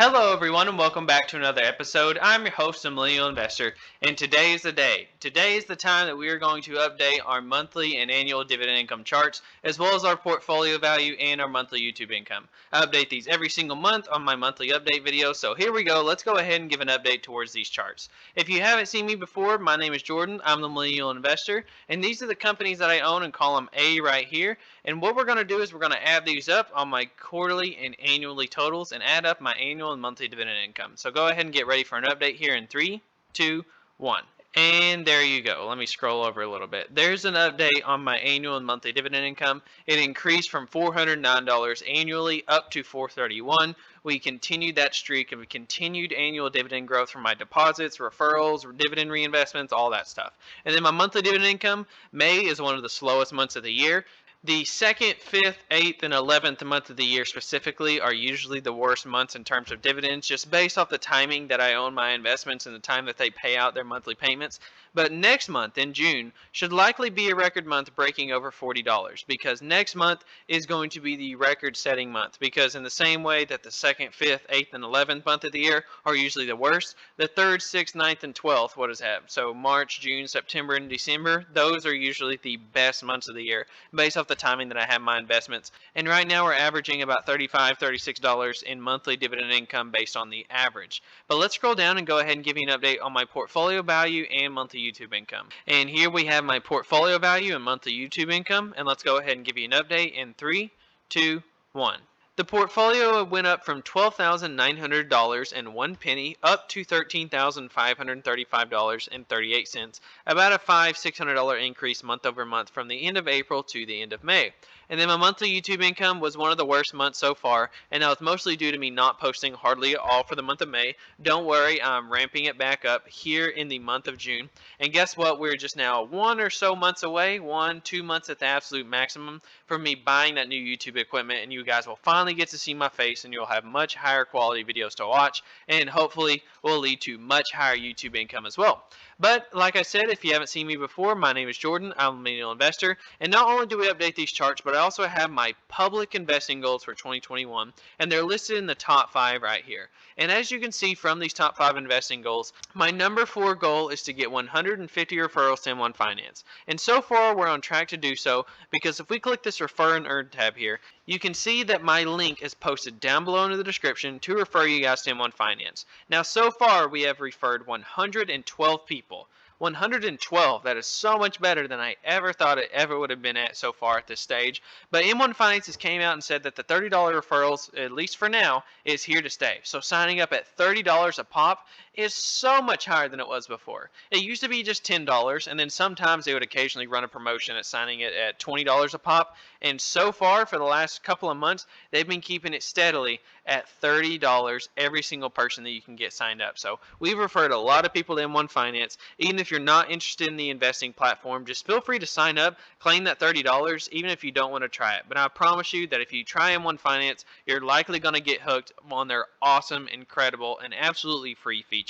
Hello, everyone, and welcome back to another episode. I'm your host, the Millennial Investor, and today is the day. Today is the time that we are going to update our monthly and annual dividend income charts, as well as our portfolio value and our monthly YouTube income. I update these every single month on my monthly update video, so here we go. Let's go ahead and give an update towards these charts. If you haven't seen me before, my name is Jordan. I'm the Millennial Investor, and these are the companies that I own in column A right here. And what we're going to do is we're going to add these up on my quarterly and annually totals and add up my annual and monthly dividend income. So go ahead and get ready for an update here in 3, 2, 1. And there you go. Let me scroll over a little bit. There's an update on my annual and monthly dividend income. It increased from $409 annually up to $431. We continued that streak of continued annual dividend growth from my deposits, referrals, dividend reinvestments, all that stuff. And then my monthly dividend income, May is one of the slowest months of the year. The 2nd, 5th, 8th, and 11th month of the year specifically are usually the worst months in terms of dividends, just based off the timing that I own my investments and the time that they pay out their monthly payments. But next month, in June, should likely be a record month breaking over $40, because next month is going to be the record-setting month, because in the same way that the 2nd, 5th, 8th, and 11th month of the year are usually the worst, the 3rd, 6th, 9th, and 12th, what does it have? So March, June, September, and December, those are usually the best months of the year, based off the timing that I have my investments. And right now we're averaging about $35, $36 in monthly dividend income based on the average. But let's scroll down and go ahead and give you an update on my portfolio value and monthly YouTube income. And here we have my portfolio value and monthly YouTube income. And let's go ahead and give you an update in 3, 2, 1. The portfolio went up from $12,900.01 up to $13,535.38, about a $600 increase month over month from the end of April to the end of May. And then my monthly YouTube income was one of the worst months so far, and that was mostly due to me not posting hardly at all for the month of May. Don't worry, I'm ramping it back up here in the month of June. And guess what? We're just now 1 or so months away, 1, 2 months at the absolute maximum, from me buying that new YouTube equipment, and you guys will finally get to see my face, and you'll have much higher quality videos to watch, and hopefully will lead to much higher YouTube income as well. But like I said, if you haven't seen me before, my name is Jordan. I'm a millennial investor, and not only do we update these charts, but I also have my public investing goals for 2021, and they're listed in the top 5 right here. And as you can see from these top 5 investing goals, my number 4 goal is to get 150 referrals to M1 Finance. And so far, we're on track to do so, because if we click this Refer and Earn tab here, you can see that my link is posted down below in the description to refer you guys to M1 Finance. Now, so far, we have referred 112 people. 112, that is so much better than I ever thought it ever would have been at so far at this stage. But M1 Finances came out and said that the $30 referrals, at least for now, is here to stay. So signing up at $30 a pop is so much higher than it was before. It used to be just $10, and then sometimes they would occasionally run a promotion at signing it at $20 a pop. And so far, for the last couple of months, they've been keeping it steadily at $30 every single person that you can get signed up. So we've referred a lot of people to M1 Finance. Even if you're not interested in the investing platform, just feel free to sign up, claim that $30, even if you don't want to try it. But I promise you that if you try M1 Finance, you're likely going to get hooked on their awesome, incredible, and absolutely free features.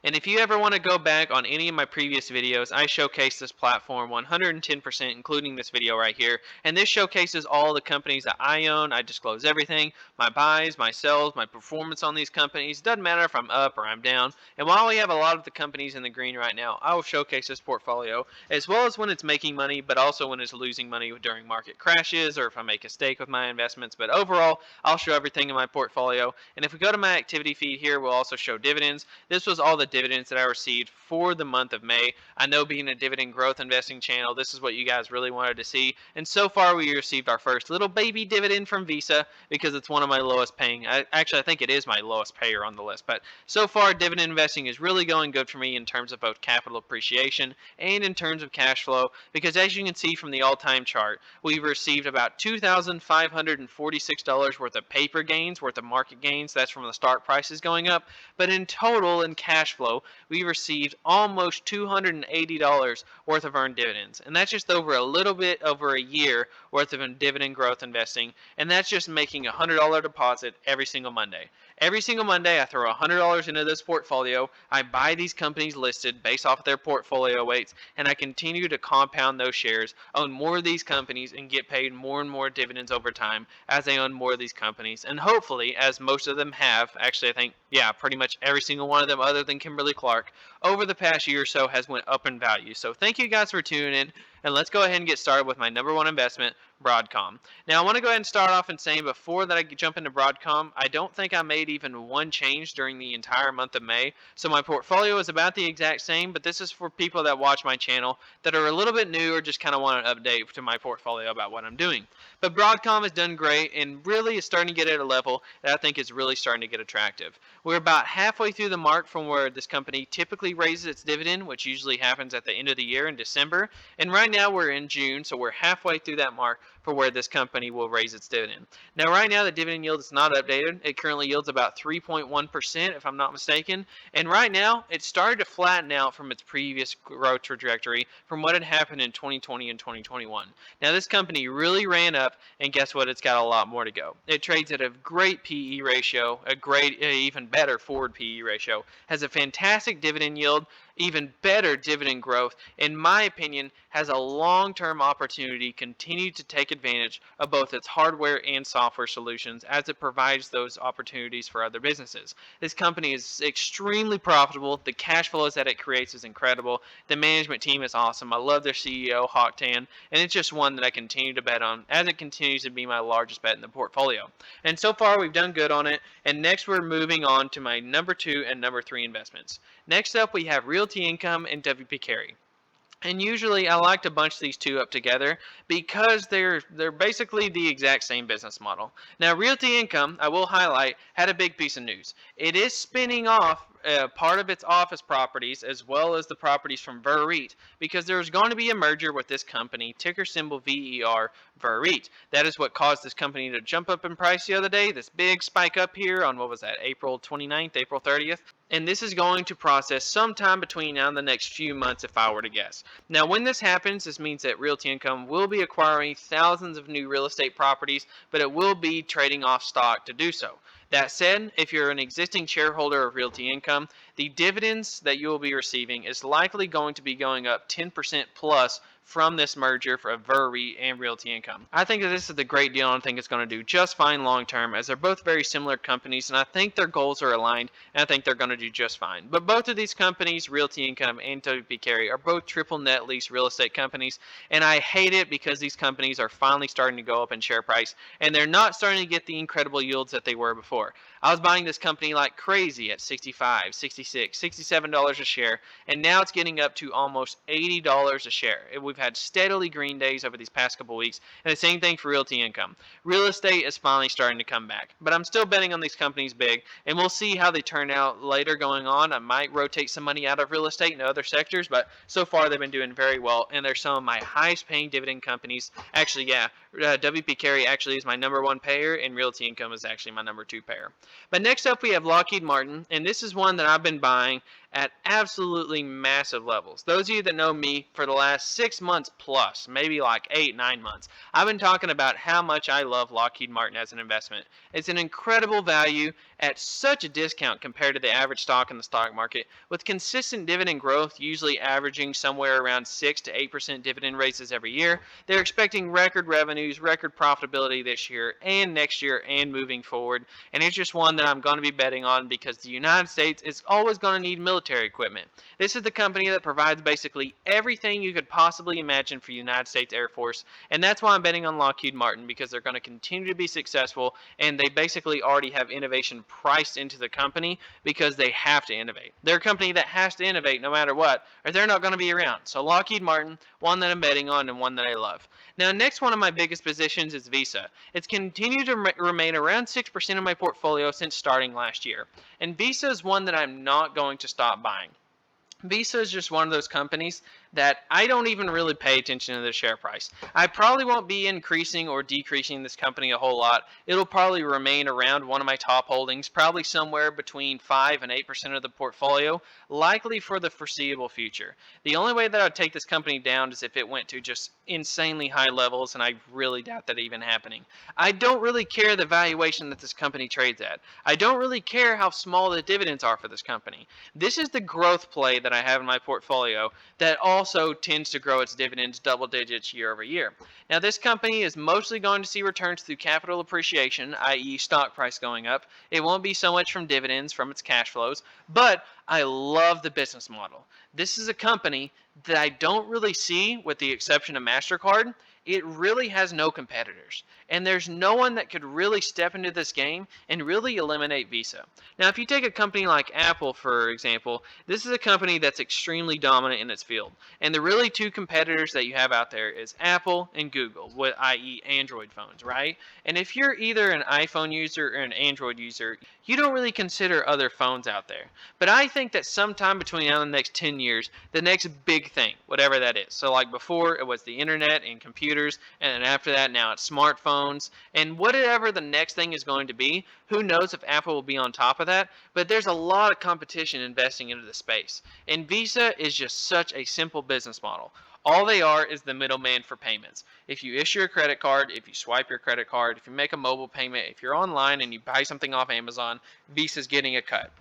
And if you ever want to go back on any of my previous videos, I showcase this platform 110%, including this video right here. And this showcases all the companies that I own. I disclose everything, my buys, my sells, my performance on these companies. Doesn't matter if I'm up or I'm down. And while we have a lot of the companies in the green right now, I will showcase this portfolio, as well as when it's making money, but also when it's losing money during market crashes, or if I make a mistake with my investments. But overall, I'll show everything in my portfolio. And if we go to my activity feed here, we'll also show dividends. This was all the dividends that I received for the month of May. I know, being a dividend growth investing channel, this is what you guys really wanted to see. And so far, we received our first little baby dividend from Visa, because it's one of my lowest paying. Actually, I think it is my lowest payer on the list. But so far, dividend investing is really going good for me in terms of both capital appreciation and in terms of cash flow, because as you can see from the all-time chart, we've received about $2,546 worth of paper gains, worth of market gains. That's from the stock prices going up. But in total, in cash flow, we received almost $280 worth of earned dividends. And that's just over a little bit over a year worth of dividend growth investing. And that's just making a $100 deposit every single Monday. Every single Monday, I throw $100 into this portfolio. I buy these companies listed based off of their portfolio weights, and I continue to compound those shares, own more of these companies, and get paid more and more dividends over time as I own more of these companies. And hopefully, as most of them have, actually, I think, yeah, pretty much every single one of them, other than Kimberly Clark, over the past year or so has went up in value. So thank you guys for tuning in, and let's go ahead and get started with my number one investment, Broadcom. Now, I want to go ahead and start off and saying before that I jump into Broadcom, I don't think I made even one change during the entire month of May. So my portfolio is about the exact same, but this is for people that watch my channel that are a little bit new or just kind of want an update to my portfolio about what I'm doing. But Broadcom has done great and really is starting to get at a level that I think is really starting to get attractive. We're about halfway through the mark from where this company typically raises its dividend, which usually happens at the end of the year in December. And right now we're in June, so we're halfway through that mark for where this company will raise its dividend. Now, right now, the dividend yield is not updated. It currently yields about 3.1%, if I'm not mistaken. And right now, it started to flatten out from its previous growth trajectory from what had happened in 2020 and 2021. Now, this company really ran up, and guess what? It's got a lot more to go. It trades at a great PE ratio, a great, even better forward PE ratio, has a fantastic dividend yield, even better dividend growth, in my opinion, has a long-term opportunity to continue to take advantage of both its hardware and software solutions as it provides those opportunities for other businesses. This company is extremely profitable. The cash flows that it creates is incredible. The management team is awesome. I love their CEO, Hawktan, and it's just one that I continue to bet on as it continues to be my largest bet in the portfolio. And so far, we've done good on it. And next, we're moving on to my number 2 and number 3 investments. Next up, we have Realty Income and WP Carey. And usually I like to bunch these two up together because they're basically the exact same business model. Now, Realty Income, I will highlight, had a big piece of news. It is spinning off part of its office properties as well as the properties from VERREIT because there's going to be a merger with this company, ticker symbol VER, VERREIT. That is what caused this company to jump up in price the other day, this big spike up here on, what was that, April 29th, April 30th? And this is going to process sometime between now and the next few months if I were to guess. Now, when this happens, this means that Realty Income will be acquiring thousands of new real estate properties, but it will be trading off stock to do so. That said, if you're an existing shareholder of Realty Income, the dividends that you will be receiving is likely going to be going up 10% plus from this merger for VERREIT and Realty Income. I think that this is a great deal, and I think it's going to do just fine long term, as they're both very similar companies, and I think their goals are aligned, and I think they're going to do just fine. But both of these companies, Realty Income and WP Carey, are both triple net lease real estate companies, and I hate it because these companies are finally starting to go up in share price, and they're not starting to get the incredible yields that they were before. I was buying this company like crazy at $65, $66, $67 a share, and now it's getting up to almost $80 a share. We've had steadily green days over these past couple weeks, and the same thing for Realty Income. Real estate is finally starting to come back, but I'm still betting on these companies big, and we'll see how they turn out later going on. I might rotate some money out of real estate into other sectors, but so far they've been doing very well, and they're some of my highest paying dividend companies. Actually, yeah, WP Carey actually is my number 1 payer, and Realty Income is actually my number 2 payer. But next up we have Lockheed Martin, and this is one that I've been buying at absolutely massive levels. Those of you that know me for the last 6 months plus, maybe like 8-9 months, I've been talking about how much I love Lockheed Martin as an investment. It's an incredible value at such a discount compared to the average stock in the stock market, with consistent dividend growth usually averaging somewhere around 6 to 8% dividend raises every year. They're expecting record revenues, record profitability this year and next year and moving forward, and it's just one that I'm going to be betting on because the United States is always going to need military equipment. This is the company that provides basically everything you could possibly imagine for the United States Air Force, and that's why I'm betting on Lockheed Martin, because they're going to continue to be successful, and they basically already have innovation priced into the company because they have to innovate. They're a company that has to innovate no matter what, or they're not going to be around. So Lockheed Martin, one that I'm betting on and one that I love. Now, next one of my biggest positions is Visa. It's continued to remain around 6% of my portfolio since starting last year. And Visa is one that I'm not going to stop buying. Visa is just one of those companies that I don't even really pay attention to the share price. I probably won't be increasing or decreasing this company a whole lot. It'll probably remain around one of my top holdings, probably somewhere between 5 and 8% of the portfolio, likely for the foreseeable future. The only way that I'd take this company down is if it went to just insanely high levels, and I really doubt that even happening. I don't really care the valuation that this company trades at. I don't really care how small the dividends are for this company. This is the growth play that I have in my portfolio that also tends to grow its dividends double digits year over year. Now, this company is mostly going to see returns through capital appreciation, i.e., stock price going up. It won't be so much from dividends from its cash flows, but I love the business model. This is a company that I don't really see, with the exception of MasterCard. It really has no competitors. And there's no one that could really step into this game and really eliminate Visa. Now, if you take a company like Apple, for example, this is a company that's extremely dominant in its field. And the really two competitors that you have out there is Apple and Google, i.e. Android phones, right? And if you're either an iPhone user or an Android user, you don't really consider other phones out there. But I think that sometime between now and the next 10 years, the next big thing, whatever that is. So like before, it was the internet and computers, and then after that, now it's smartphones. And whatever the next thing is going to be, who knows if Apple will be on top of that, but there's a lot of competition investing into the space. And Visa is just such a simple business model. All they are is the middleman for payments. If you issue a credit card, if you swipe your credit card, if you make a mobile payment, if you're online and you buy something off Amazon, Visa's getting a cut.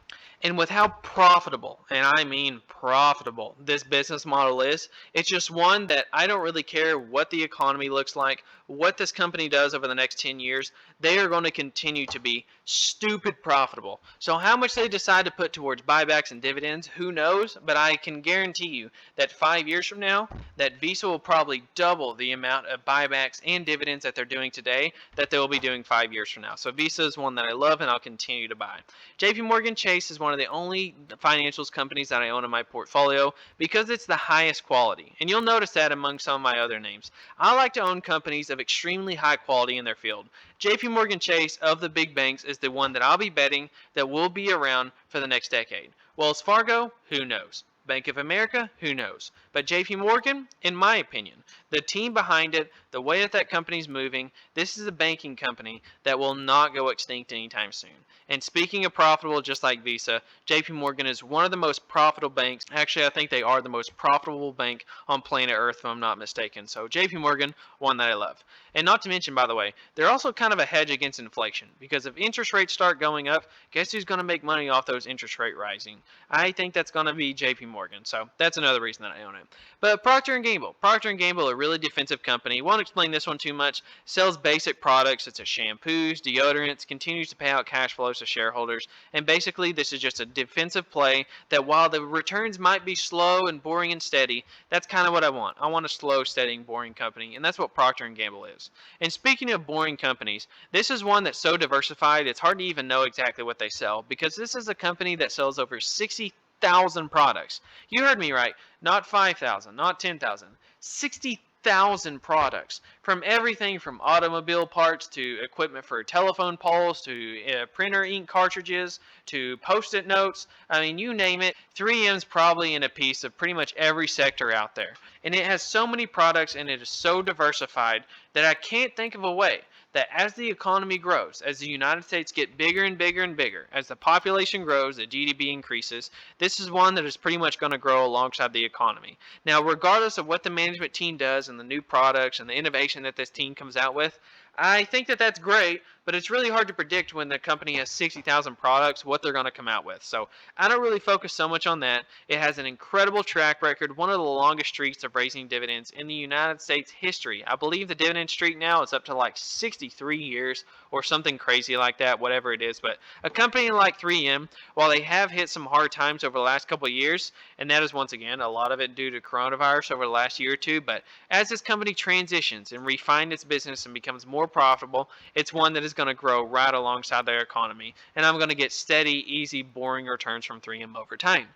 And with how profitable, and I mean profitable, this business model is, it's just one that I don't really care what the economy looks like, what this company does over the next 10 years. They are going to continue to be stupid profitable. So how much they decide to put towards buybacks and dividends, who knows? But I can guarantee you that 5 years from now, that Visa will probably double the amount of buybacks and dividends that they're doing today that they will be doing 5 years from now. So Visa is one that I love and I'll continue to buy. JP Morgan Chase is one of the only financials companies that I own in my portfolio because it's the highest quality. And you'll notice that among some of my other names. I like to own companies of extremely high quality in their field. JP Morgan Chase, of the big banks, is the one that I'll be betting that will be around for the next decade. Wells Fargo, who knows? Bank of America, who knows? But JP Morgan, in my opinion, the team behind it, the way that that company's moving, this is a banking company that will not go extinct anytime soon. And speaking of profitable, just like Visa, JP Morgan is one of the most profitable banks. Actually, I think they are the most profitable bank on planet Earth, if I'm not mistaken. So JP Morgan, one that I love. And not to mention, by the way, they're also kind of a hedge against inflation, because if interest rates start going up, guess who's going to make money off those interest rate rising? I think that's going to be JP Morgan. So that's another reason that I own it. But Procter & Gamble. Procter & Gamble, a really defensive company. Won't explain this one too much. Sells basic products. It's a shampoos, deodorants, continues to pay out cash flows to shareholders. And basically, this is just a defensive play that while the returns might be slow and boring and steady, that's kind of what I want. I want a slow, steady, and boring company. And that's what Procter & Gamble is. And speaking of boring companies, this is one that's so diversified, it's hard to even know exactly what they sell, because this is a company that sells over 60,000 products. You heard me right. Not 5,000, not 10,000. 60,000 products, from everything from automobile parts to equipment for telephone poles to printer ink cartridges to post-it notes. I mean, you name it, 3M's probably in a piece of pretty much every sector out there. And it has so many products and it is so diversified that I can't think of a way that as the economy grows, as the United States get bigger and bigger and bigger, as the population grows, the GDP increases, this is one that is pretty much going to grow alongside the economy. Now, regardless of what the management team does and the new products and the innovation that this team comes out with, I think that that's great, but it's really hard to predict when the company has 60,000 products what they're going to come out with. So I don't really focus so much on that. It has an incredible track record, one of the longest streaks of raising dividends in the United States history. I believe the dividend streak now is up to like 63 years or something crazy like that, whatever it is. But a company like 3M, while they have hit some hard times over the last couple of years, and that is once again a lot of it due to coronavirus over the last year or two, but as this company transitions and refines its business and becomes more profitable, it's one that is going to grow right alongside their economy, and I'm going to get steady, easy, boring returns from 3M over time.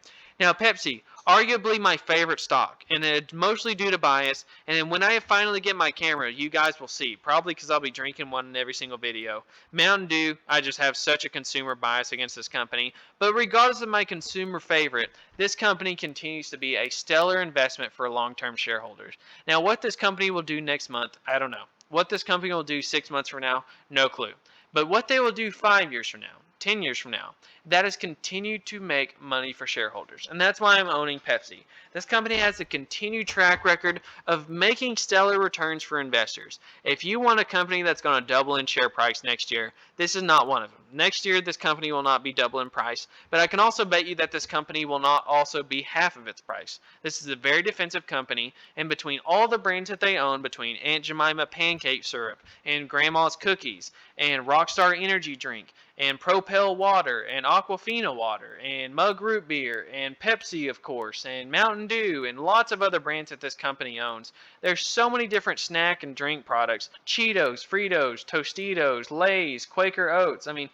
Now, Pepsi, arguably my favorite stock, and it's mostly due to bias. And then when I finally get my camera, you guys will see, probably because I'll be drinking one in every single video. Mountain Dew, I just have such a consumer bias against this company. But regardless of my consumer favorite, this company continues to be a stellar investment for long-term shareholders. Now, what this company will do next month, I don't know. What this company will do 6 months from now, no clue. But what they will do 5 years from now, 10 years from now, that is continue to make money for shareholders. And that's why I'm owning Pepsi. This company has a continued track record of making stellar returns for investors. If you want a company that's going to double in share price next year, this is not one of them. Next year, this company will not be double in price, but I can also bet you that this company will not also be half of its price. This is a very defensive company, and between all the brands that they own, between Aunt Jemima pancake syrup and Grandma's cookies and Rockstar energy drink and Propel water and Aquafina water and Mug root beer and Pepsi, of course, and Mountain Dew and lots of other brands that this company owns. There's so many different snack and drink products. Cheetos, Fritos, Tostitos, Lay's, Quaker Oats. I mean,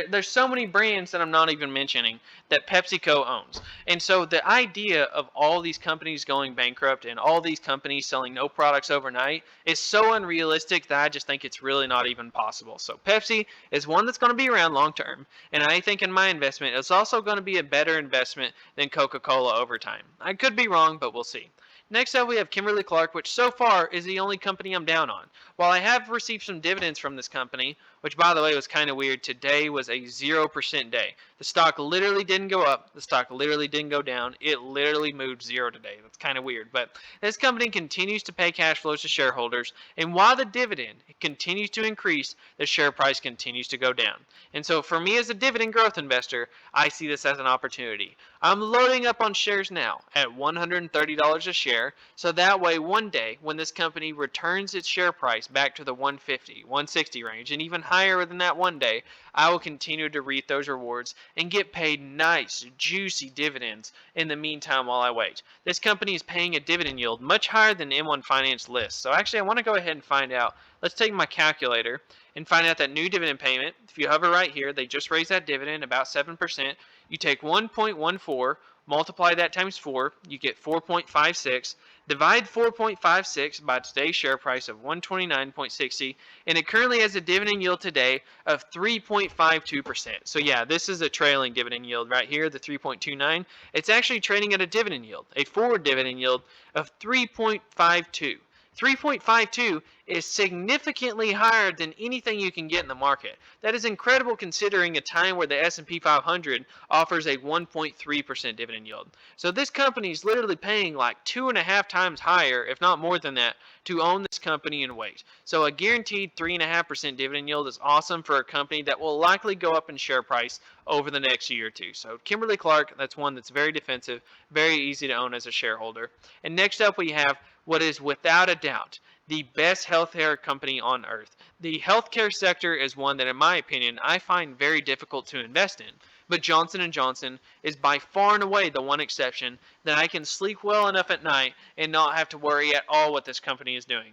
there's so many brands that I'm not even mentioning that PepsiCo owns. And so the idea of all these companies going bankrupt and all these companies selling no products overnight is so unrealistic that I just think it's really not even possible. So Pepsi is one that's going to be around long term. And I think in my investment, it's also going to be a better investment than Coca-Cola over time. I could be wrong, but we'll see. Next up, we have Kimberly Clark, which so far is the only company I'm down on. While I have received some dividends from this company, which by the way was kind of weird, today was a 0% day. The stock literally didn't go up. The stock literally didn't go down. It literally moved zero today. That's kind of weird. But this company continues to pay cash flows to shareholders. And while the dividend continues to increase, the share price continues to go down. And so for me as a dividend growth investor, I see this as an opportunity. I'm loading up on shares now at $130 a share. So that way one day when this company returns its share price back to the 150, 160 range and even higher than that one day, I will continue to reap those rewards and get paid nice, juicy dividends in the meantime while I wait. This company is paying a dividend yield much higher than M1 Finance lists. So actually I want to go ahead and find out. Let's take my calculator and find out that new dividend payment. If you hover right here, they just raised that dividend about 7%. You take 1.14, multiply that times 4, you get 4.56. Divide 4.56 by today's share price of 129.60, and it currently has a dividend yield today of 3.52%. So yeah, this is a trailing dividend yield right here, the 3.29. It's actually trading at a dividend yield, a forward dividend yield of 3.52. 3.52 is significantly higher than anything you can get in the market. That is incredible considering a time where the S&P 500 offers a 1.3% dividend yield. So this company is literally paying like 2.5 times higher, if not more than that, to own this company and wait. So a guaranteed 3.5% dividend yield is awesome for a company that will likely go up in share price over the next year or two. So Kimberly Clark, that's one that's very defensive, very easy to own as a shareholder. And next up we have what is without a doubt the best healthcare company on earth. The healthcare sector is one that, in my opinion, I find very difficult to invest in. But Johnson & Johnson is by far and away the one exception that I can sleep well enough at night and not have to worry at all what this company is doing.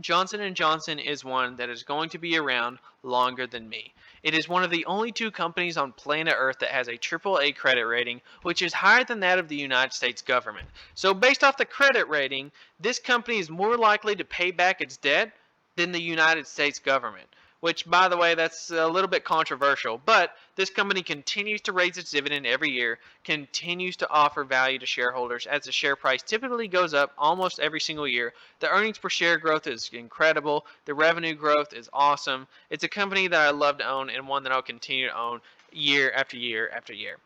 Johnson & Johnson is one that is going to be around longer than me. It is one of the only two companies on planet Earth that has a AAA credit rating, which is higher than that of the United States government. So based off the credit rating, this company is more likely to pay back its debt than the United States government. Which, by the way, that's a little bit controversial, but this company continues to raise its dividend every year, continues to offer value to shareholders as the share price typically goes up almost every single year. The earnings per share growth is incredible. The revenue growth is awesome. It's a company that I love to own and one that I'll continue to own year after year after year.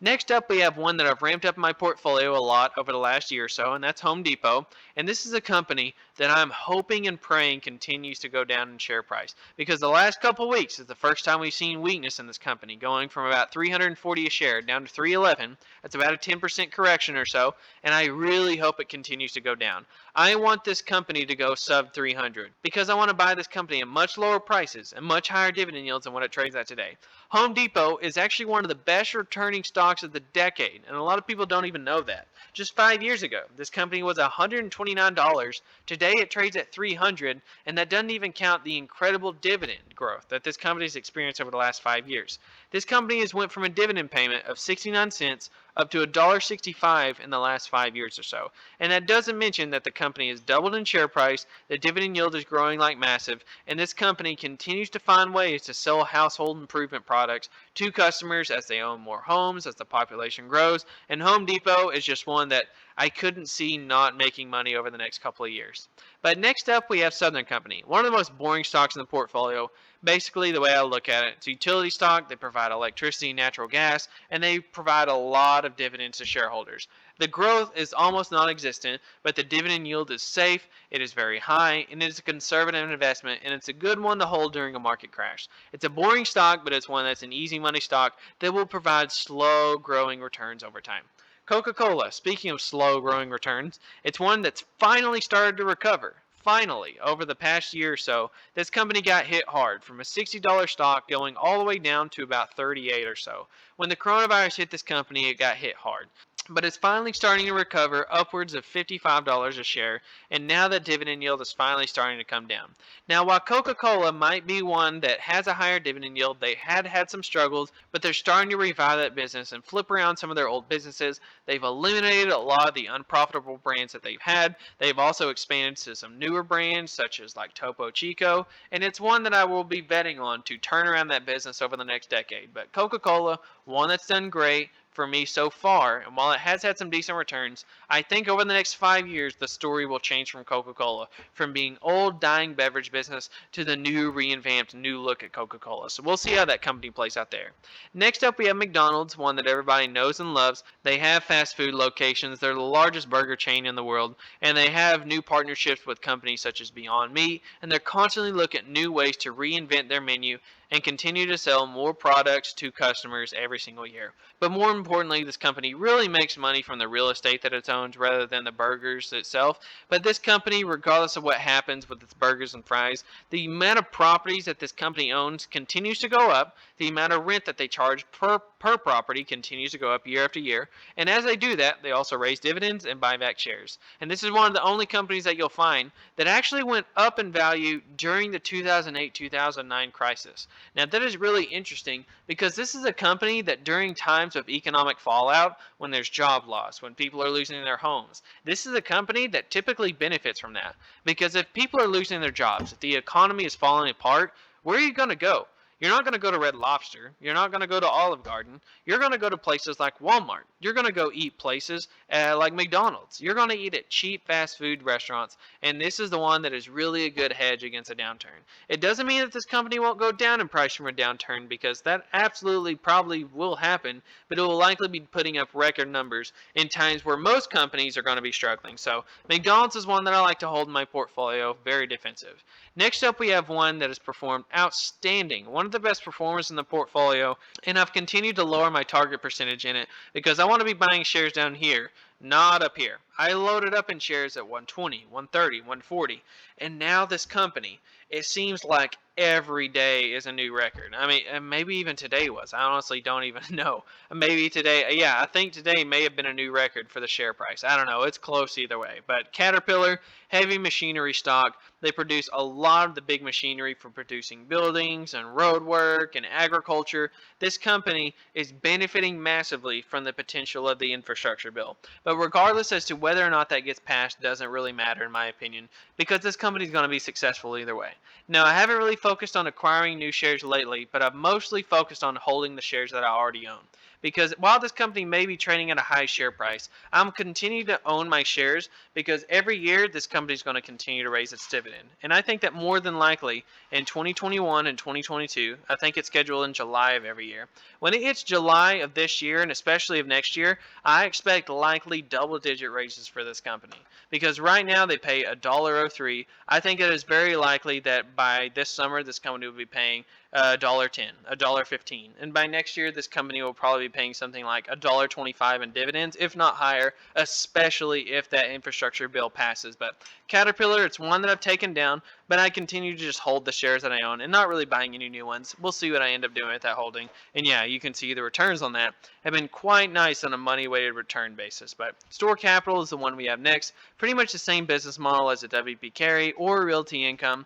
Next up, we have one that I've ramped up in my portfolio a lot over the last year or so, and that's Home Depot. And this is a company that I'm hoping and praying continues to go down in share price, because the last couple weeks is the first time we've seen weakness in this company, going from about 340 a share down to 311. That's about a 10% correction or so, and I really hope it continues to go down. I want this company to go sub 300 because I want to buy this company at much lower prices and much higher dividend yields than what it trades at today. Home Depot is actually one of the best returning stocks of the decade, and a lot of people don't even know that. Just 5 years ago, this company was $129. Today it trades at $300, and that doesn't even count the incredible dividend growth that this company has experienced over the last 5 years. This company has went from a dividend payment of 69 cents up to $1.65 in the last 5 years or so. And that doesn't mention that the company has doubled in share price, the dividend yield is growing like massive, and this company continues to find ways to sell household improvement products to customers as they own more homes, as the population grows, and Home Depot is just one that I couldn't see not making money over the next couple of years. But next up, we have Southern Company, one of the most boring stocks in the portfolio. Basically, the way I look at it, it's a utility stock. They provide electricity, natural gas, and they provide a lot of dividends to shareholders. The growth is almost non-existent, but the dividend yield is safe, it is very high, and it is a conservative investment, and it's a good one to hold during a market crash. It's a boring stock, but it's one that's an easy money stock that will provide slow growing returns over time. Coca-Cola, speaking of slow growing returns, it's one that's finally started to recover. Finally, over the past year or so, this company got hit hard from a $60 stock going all the way down to about 38 or so. When the coronavirus hit this company, it got hit hard. But it's finally starting to recover upwards of $55 a share, and now that dividend yield is finally starting to come down. Now, while Coca-Cola might be one that has a higher dividend yield, they had some struggles, but they're starting to revive that business and flip around some of their old businesses. They've eliminated a lot of the unprofitable brands that they've had. They've also expanded to some newer brands, such as like Topo Chico, and it's one that I will be betting on to turn around that business over the next decade. But Coca-Cola, one that's done great for me so far, and while it has had some decent returns, I think over the next 5 years the story will change from Coca-Cola, from being old dying beverage business to the new revamped new look at Coca-Cola. So we'll see how that company plays out there. Next up we have McDonald's, one that everybody knows and loves. They have fast food locations. They're the largest burger chain in the world, and they have new partnerships with companies such as Beyond Meat, and they're constantly looking at new ways to reinvent their menu and continue to sell more products to customers every single year. But more importantly, this company really makes money from the real estate that it owns rather than the burgers itself. But this company, regardless of what happens with its burgers and fries, the amount of properties that this company owns continues to go up. The amount of rent that they charge per property continues to go up year after year. And as they do that, they also raise dividends and buy back shares. And this is one of the only companies that you'll find that actually went up in value during the 2008-2009 crisis. Now that is really interesting because this is a company that during times of economic fallout, when there's job loss, when people are losing their homes, this is a company that typically benefits from that. Because if people are losing their jobs, if the economy is falling apart, where are you going to go? You're not going to go to Red Lobster. You're not going to go to Olive Garden. You're going to go to places like Walmart. You're going to go eat places like McDonald's. You're going to eat at cheap fast food restaurants. And this is the one that is really a good hedge against a downturn. It doesn't mean that this company won't go down in price from a downturn, because that absolutely probably will happen, but it will likely be putting up record numbers in times where most companies are going to be struggling. So McDonald's is one that I like to hold in my portfolio, very defensive. Next up, we have one that has performed outstanding, one of the best performers in the portfolio, and I've continued to lower my target percentage in it because I want to be buying shares down here, not up here. I loaded up in shares at 120, 130, 140, and now this company, it seems like every day is a new record. I mean, maybe even today was. I honestly don't even know. Maybe today, yeah, I think today may have been a new record for the share price. I don't know. It's close either way. But Caterpillar, heavy machinery stock. They produce a lot of the big machinery for producing buildings and road work and agriculture. This company is benefiting massively from the potential of the infrastructure bill. But regardless as to whether or not that gets passed doesn't really matter in my opinion, because this company is going to be successful either way. Now, I haven't really focused on acquiring new shares lately, but I've mostly focused on holding the shares that I already own. Because while this company may be trading at a high share price, I'm continuing to own my shares because every year this company is going to continue to raise its dividend. And I think that more than likely in 2021 and 2022, I think it's scheduled in July of every year. When it hits July of this year and especially of next year, I expect likely double-digit raises for this company. Because right now they pay $1.03. I think it is very likely that by this summer this company will be paying $1.10, $1.15, and by next year this company will probably be paying something like $1.25 in dividends, if not higher, especially if that infrastructure bill passes. But Caterpillar, it's one that I've taken down, but I continue to just hold the shares that I own and not really buying any new ones. We'll see what I end up doing with that holding. And yeah, you can see the returns on that have been quite nice on a money-weighted return basis. But Store Capital is the one we have next. Pretty much the same business model as a WP Carry or Realty Income.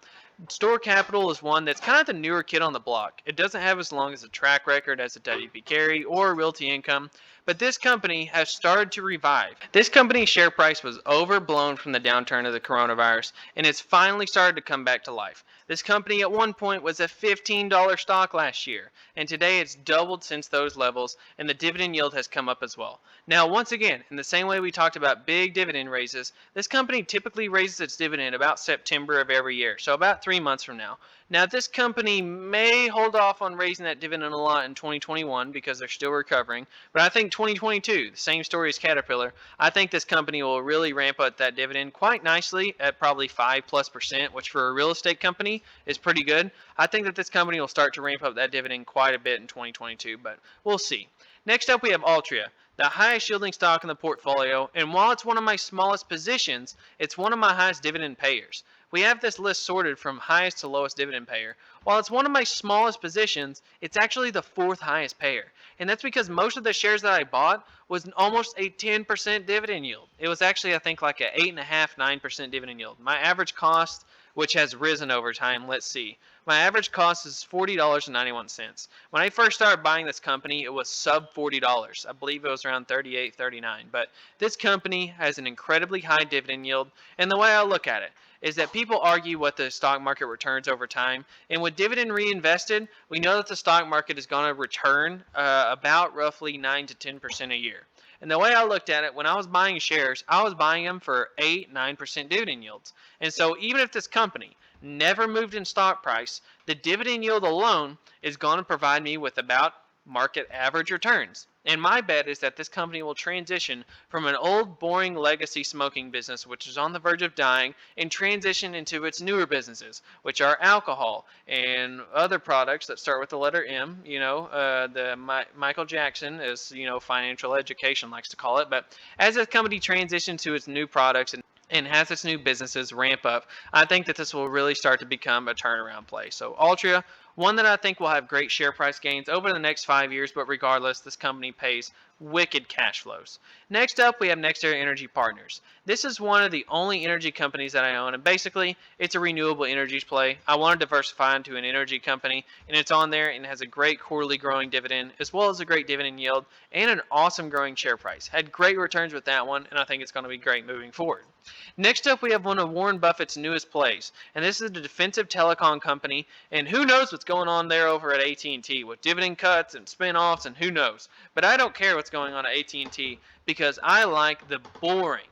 Store Capital is one that's kind of the newer kid on the block. It doesn't have as long as a track record as a WP Carey or Realty Income, but this company has started to revive. This company's share price was overblown from the downturn of the coronavirus, and it's finally started to come back to life. This company at one point was a $15 stock last year, and today it's doubled since those levels, and the dividend yield has come up as well. Now, once again, in the same way we talked about big dividend raises, this company typically raises its dividend about September of every year, so about 3 months from now. Now, this company may hold off on raising that dividend a lot in 2021 because they're still recovering, but I think 2022, the same story as Caterpillar, I think this company will really ramp up that dividend quite nicely at probably 5+%, which for a real estate company is pretty good. I think that this company will start to ramp up that dividend quite a bit in 2022, but we'll see. Next up, we have Altria, the highest yielding stock in the portfolio, and while it's one of my smallest positions, it's one of my highest dividend payers. We have this list sorted from highest to lowest dividend payer. While it's one of my smallest positions, it's actually the fourth highest payer. And that's because most of the shares that I bought was almost a 10% dividend yield. It was actually, I think, like an 8.5%, 9% dividend yield. My average cost, which has risen over time, let's see. My average cost is $40.91. When I first started buying this company, it was sub $40. I believe it was around $38, $39. But this company has an incredibly high dividend yield, and the way I look at it is that people argue what the stock market returns over time, and with dividend reinvested, we know that the stock market is going to return about roughly 9 to 10% a year. And the way I looked at it, when I was buying shares, I was buying them for 8, 9% dividend yields. And so even if this company never moved in stock price, the dividend yield alone is going to provide me with about market average returns. And my bet is that this company will transition from an old, boring legacy smoking business, which is on the verge of dying, and transition into its newer businesses, which are alcohol and other products that start with the letter M. Michael Jackson is, financial education likes to call it. But as this company transitions to its new products and has its new businesses ramp up, I think that this will really start to become a turnaround play. So Altria, one that I think will have great share price gains over the next 5 years, but regardless, this company pays wicked cash flows. Next up, we have NextEra Energy Partners. This is one of the only energy companies that I own, and basically, it's a renewable energies play. I want to diversify into an energy company, and it's on there and has a great quarterly growing dividend, as well as a great dividend yield, and an awesome growing share price. Had great returns with that one, and I think it's going to be great moving forward. Next up, we have one of Warren Buffett's newest plays, and this is the defensive telecom company, and who knows what's going on there over at AT&T with dividend cuts and spin-offs, and who knows. But I don't care what's going on at AT&T because I like the boring,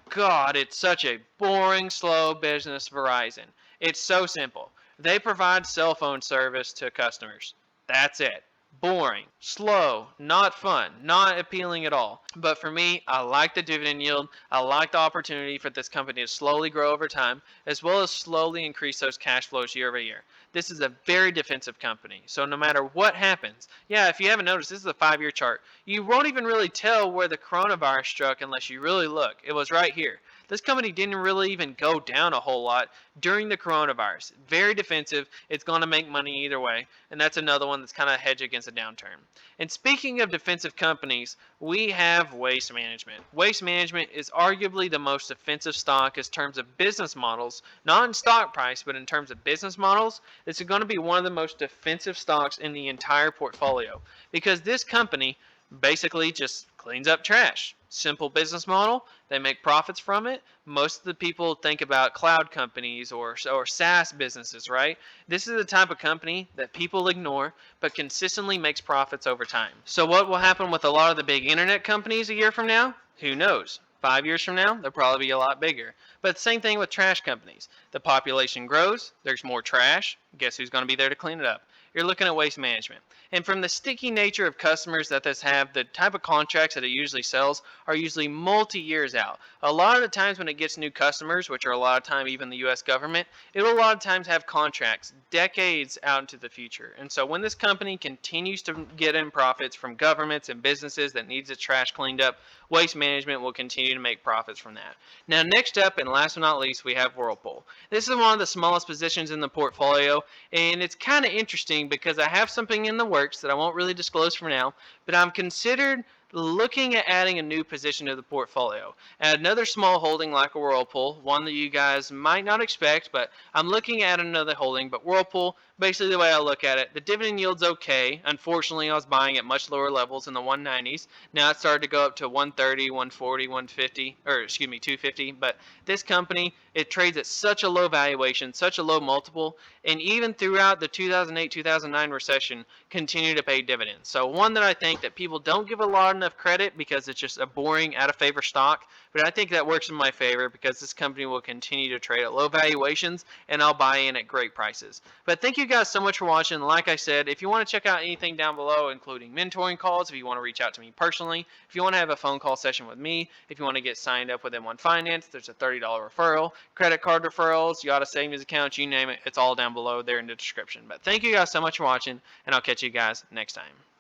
God, it's such a boring, slow business, Verizon. It's so simple. They provide cell phone service to customers. That's it. Boring, slow, not fun, not appealing at all. But for me, I like the dividend yield. I like the opportunity for this company to slowly grow over time, as well as slowly increase those cash flows year over year. This is a very defensive company. So no matter what happens, if you haven't noticed, this is a 5-year chart. You won't even really tell where the coronavirus struck unless you really look. It was right here. This company didn't really even go down a whole lot during the coronavirus. Very defensive. It's going to make money either way. And that's another one that's kind of a hedge against a downturn. And speaking of defensive companies, we have Waste Management. Waste Management is arguably the most defensive stock in terms of business models, not in stock price, but in terms of business models. This is going to be one of the most defensive stocks in the entire portfolio because this company basically just cleans up trash. Simple business model. They make profits from it. Most of the people think about cloud companies or SaaS businesses, right? This is the type of company that people ignore but consistently makes profits over time. So what will happen with a lot of the big internet companies a year from now? Who knows? 5 years from now, they'll probably be a lot bigger. But same thing with trash companies. The population grows, there's more trash. Guess who's going to be there to clean it up? You're looking at Waste Management. And from the sticky nature of customers that this have, the type of contracts that it usually sells are usually multi-years out. A lot of the times when it gets new customers, which are a lot of time even the U.S. government, it will a lot of times have contracts decades out into the future. And so when this company continues to get in profits from governments and businesses that needs its trash cleaned up, Waste Management will continue to make profits from that. Now next up, and last but not least, we have Whirlpool. This is one of the smallest positions in the portfolio, and it's kind of interesting because I have something in the works that I won't really disclose for now, but I'm considered looking at adding a new position to the portfolio. Add another small holding like a Whirlpool, one that you guys might not expect, but I'm looking at another holding. But Whirlpool, basically the way I look at it, the dividend yield's okay. Unfortunately, I was buying at much lower levels in the 190s. Now it started to go up to 130, 140, 150, or excuse me, 250. But this company, it trades at such a low valuation, such a low multiple, and even throughout the 2008-2009 recession, continue to pay dividends. So one that I think that people don't give a lot enough credit because it's just a boring, out of favor stock. But I think that works in my favor because this company will continue to trade at low valuations and I'll buy in at great prices. But thank you guys so much for watching. Like I said, if you want to check out anything down below, including mentoring calls, if you want to reach out to me personally, if you want to have a phone call session with me, if you want to get signed up with M1 Finance, there's a $30 referral, credit card referrals, you got a savings account, you name it, it's all down below there in the description. But thank you guys so much for watching, and I'll catch you guys next time.